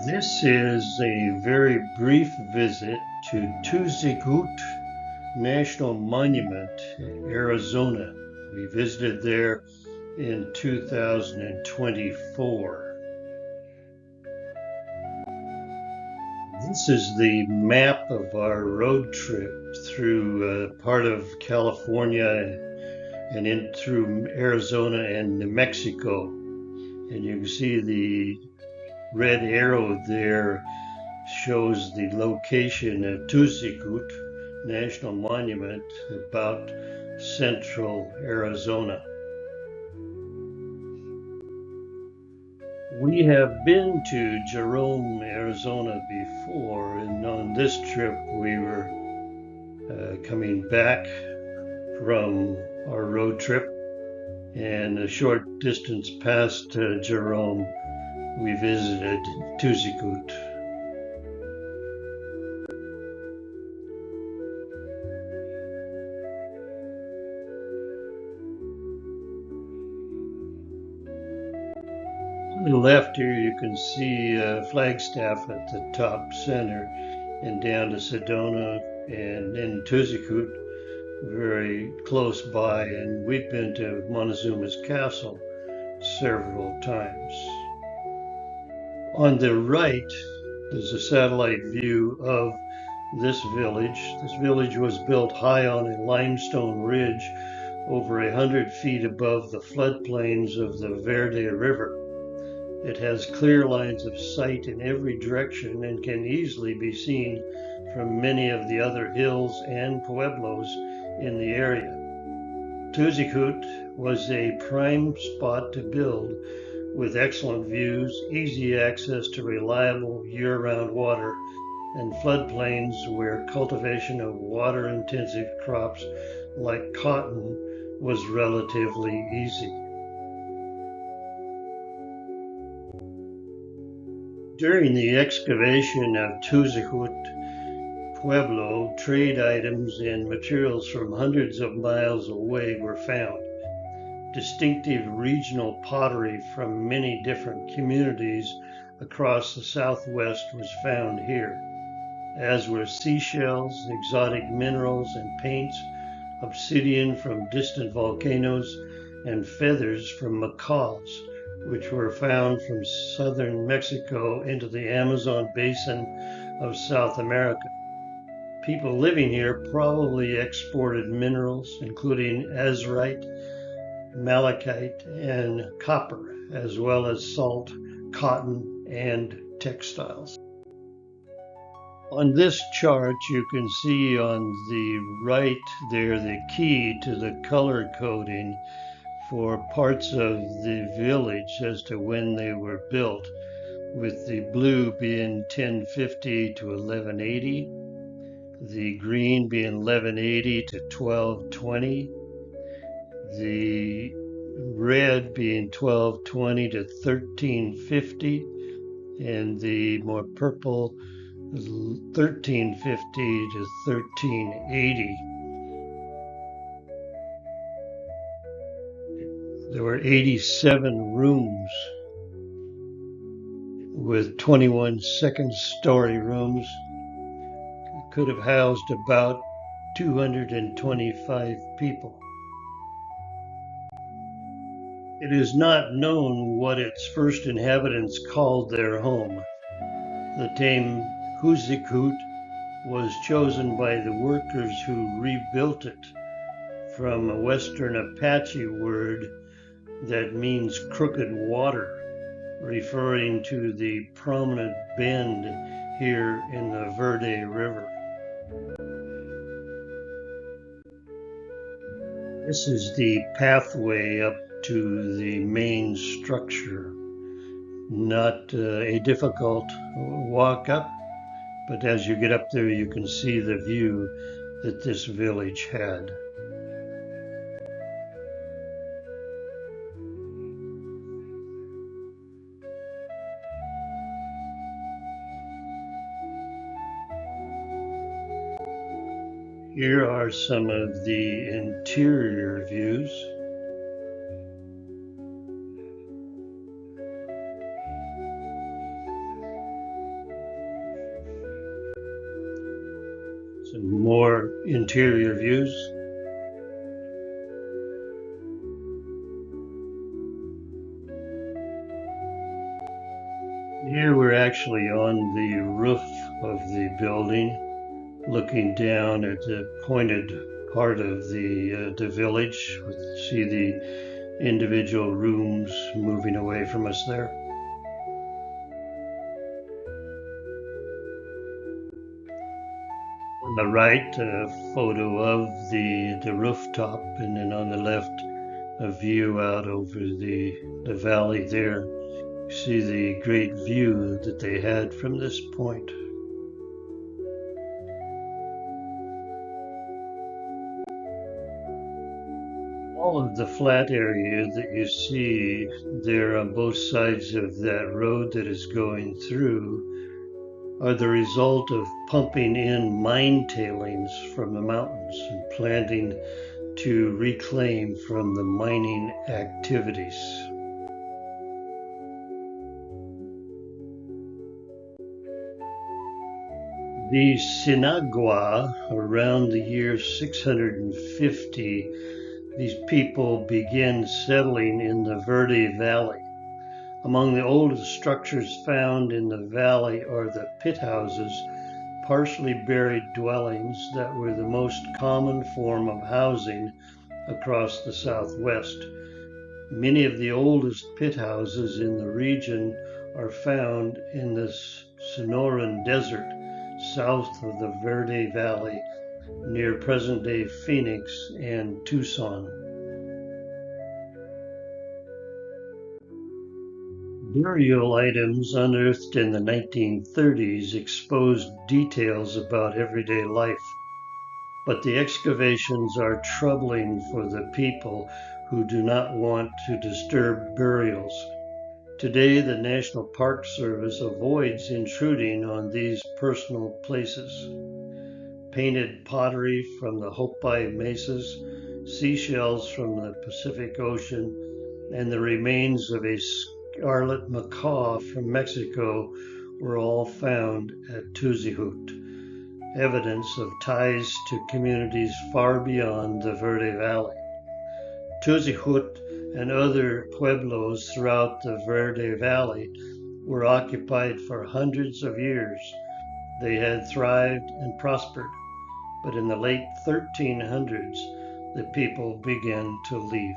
This is a very brief visit to Tuzigoot National Monument, Arizona. We visited there in 2024. This is the map of our road trip through part of California and in through Arizona and New Mexico. And you can see the red arrow there shows the location of Tuzigoot National Monument, about central Arizona. We have been to Jerome, Arizona before, and on this trip we were coming back from our road trip, and a short distance past Jerome we visited Tuzigoot. On the left here you can see Flagstaff at the top center, and down to Sedona and then Tuzigoot very close by, and we've been to Montezuma's Castle several times. On the right is a satellite view of this village. This village was built high on a limestone ridge over 100 feet above the floodplains of the Verde River. It has clear lines of sight in every direction and can easily be seen from many of the other hills and pueblos in the area. Tuzigoot was a prime spot to build, with excellent views, easy access to reliable year-round water, and floodplains where cultivation of water-intensive crops like cotton was relatively easy. During the excavation of Tuzigoot Pueblo, trade items and materials from hundreds of miles away were found. Distinctive regional pottery from many different communities across the Southwest was found here, as were seashells, exotic minerals and paints, obsidian from distant volcanoes, and feathers from macaws, which were found from southern Mexico into the Amazon basin of South America. People living here probably exported minerals, including azurite, malachite, and copper, as well as salt, cotton, and textiles. On this chart, you can see on the right there the key to the color coding for parts of the village as to when they were built, with the blue being 1050 to 1180, the green being 1180 to 1220, the red being 1220 to 1350, and the more purple 1350 to 1380. There were 87 rooms, with 21 second-story rooms. It could have housed about 225 people. It is not known what its first inhabitants called their home. The name Tuzigoot was chosen by the workers who rebuilt it from a Western Apache word that means crooked water, referring to the prominent bend here in the Verde River. This is the pathway up to the main structure. Not a difficult walk up, but as you get up there, you can see the view that this village had. Here are some of the interior views. Some more interior views. Here we're actually on the roof of the building, looking down at the pointed part of the village. See the individual rooms moving away from us there. On the right, a photo of the rooftop, and then on the left, a view out over the valley there. You see the great view that they had from this point. All of the flat area that you see there on both sides of that road that is going through are the result of pumping in mine tailings from the mountains and planting to reclaim from the mining activities. The Sinagua, around the year 650, these people begin settling in the Verde Valley. Among the oldest structures found in the valley are the pit houses, partially buried dwellings that were the most common form of housing across the Southwest. Many of the oldest pit houses in the region are found in the Sonoran Desert, south of the Verde Valley, near present-day Phoenix and Tucson. Burial items unearthed in the 1930s exposed details about everyday life, but the excavations are troubling for the people who do not want to disturb burials. Today, the National Park Service avoids intruding on these personal places. Painted pottery from the Hopi mesas, seashells from the Pacific Ocean, and the remains of a scarlet macaw from Mexico were all found at Tuzigoot, evidence of ties to communities far beyond the Verde Valley. Tuzigoot and other pueblos throughout the Verde Valley were occupied for hundreds of years. They had thrived and prospered, but in the late 1300s, the people began to leave.